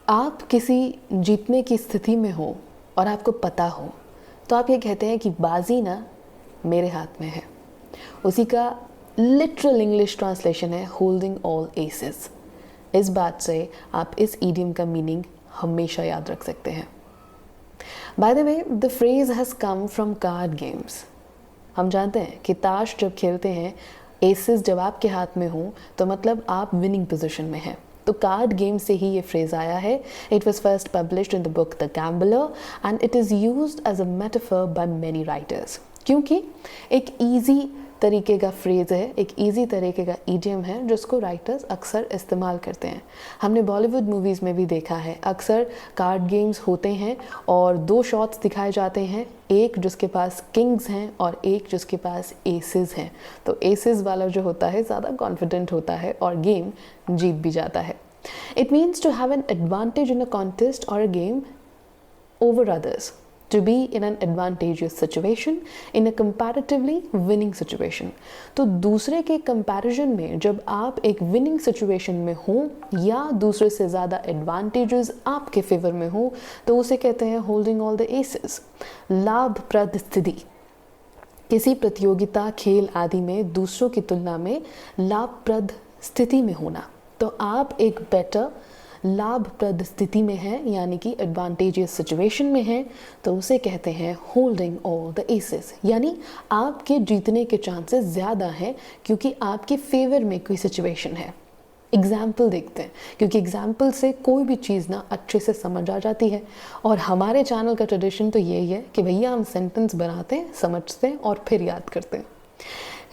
आप किसी जीतने की स्थिति में हो और आपको पता हो तो आप ये कहते हैं कि बाजी ना मेरे हाथ में है। उसी का लिटरल इंग्लिश ट्रांसलेशन है होल्डिंग ऑल एसेस। इस बात से आप इस ईडियम का मीनिंग हमेशा याद रख सकते हैं। By the way, the phrase has come from card games. हम जानते हैं कि ताश जब खेलते हैं, एसेस जब आपके हाथ में हो तो मतलब आप विनिंग पोजीशन में हैं। तो कार्ड गेम से ही ये फ्रेज आया है। It was first published in the book the gambler and it is used as a metaphor by many writers. क्योंकि एक ईजी तरीके का फ्रेज है, एक ईजी तरीके का ईडियम है जिसको राइटर्स अक्सर इस्तेमाल करते हैं। हमने बॉलीवुड मूवीज़ में भी देखा है, अक्सर कार्ड गेम्स होते हैं और दो शॉट्स दिखाए जाते हैं, एक जिसके पास किंग्स हैं और एक जिसके पास एसेस हैं। तो एसेस वाला जो होता है ज़्यादा कॉन्फिडेंट होता है और गेम जीत भी जाता है। It means to have an advantage in a contest or a game over others, to be in an advantageous situation in a comparatively winning situation। तो दूसरे के कंपैरिजन में जब आप एक विनिंग सिचुएशन में हो या दूसरे से ज़्यादा एडवांटेजेस आपके फेवर में हो तो उसे कहते हैं होल्डिंग ऑल द एसेस। लाभप्रद स्थिति, किसी प्रतियोगिता, खेल आदि में दूसरों की तुलना में लाभप्रद स्थिति में होना। तो आप एक बेटर लाभप्रद स्थिति में है, यानी कि एडवांटेजियस सिचुएशन में है, तो उसे कहते हैं होल्डिंग ऑल द एसेस। यानी आपके जीतने के चांसेस ज़्यादा हैं क्योंकि आपके फेवर में कोई सिचुएशन है। एग्जाम्पल देखते हैं, क्योंकि एग्जाम्पल से कोई भी चीज़ ना अच्छे से समझ आ जाती है। और हमारे चैनल का ट्रेडिशन तो यही है कि भैया हम सेंटेंस बनाते हैं, समझते हैं और फिर याद करते हैं।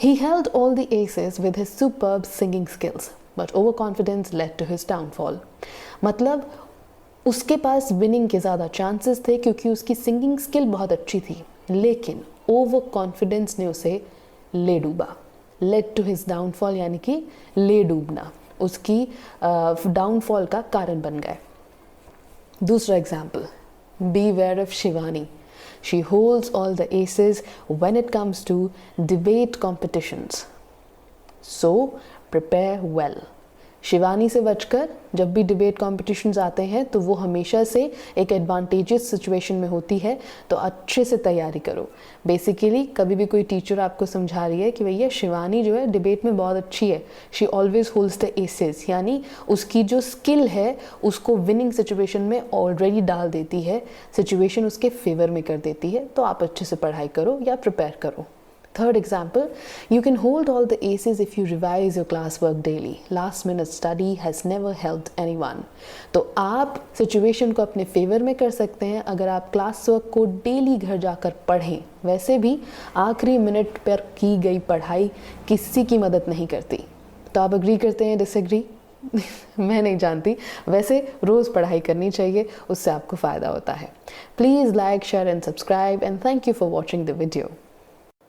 He held all the aces with his superb singing skills, but overconfidence led to his downfall। मतलब उसके पास विनिंग के ज़्यादा चांसेस थे क्योंकि उसकी सिंगिंग स्किल बहुत अच्छी थी, लेकिन ओवर कॉन्फिडेंस ने उसे ले डूबा। लेड टू हिज डाउनफॉल यानी कि ले डूबना उसकी डाउनफॉल का कारण बन गए। दूसरा example, beware of Shivani. She holds all the aces when it comes to debate competitions, so prepare well। Shivani से बचकर जब भी डिबेट कॉम्पिटिशन्स आते हैं तो वो हमेशा से एक एडवांटेजियस सिचुएशन में होती है, तो अच्छे से तैयारी करो। बेसिकली कभी भी कोई टीचर आपको समझा रही है कि भैया शिवानी जो है डिबेट में बहुत अच्छी है, she always holds the aces, यानी उसकी जो स्किल है उसको विनिंग सिचुएशन में ऑलरेडी डाल देती है, सिचुएशन उसके फेवर में कर देती है, तो आप अच्छे से पढ़ाई करो या प्रिपेयर करो। Third example, you can hold all the aces if you revise your classwork daily. Last minute study has never helped anyone। तो आप सिचुएशन को अपने फेवर में कर सकते हैं अगर आप क्लास वर्क को डेली घर जाकर पढ़ें। वैसे भी आखिरी मिनट पर की गई पढ़ाई किसी की मदद नहीं करती। तो आप अग्री करते हैं, डिसएग्री? मैं नहीं जानती, वैसे रोज़ पढ़ाई करनी चाहिए, उससे आपको फ़ायदा होता है। Please like, share and subscribe and thank you for watching the video.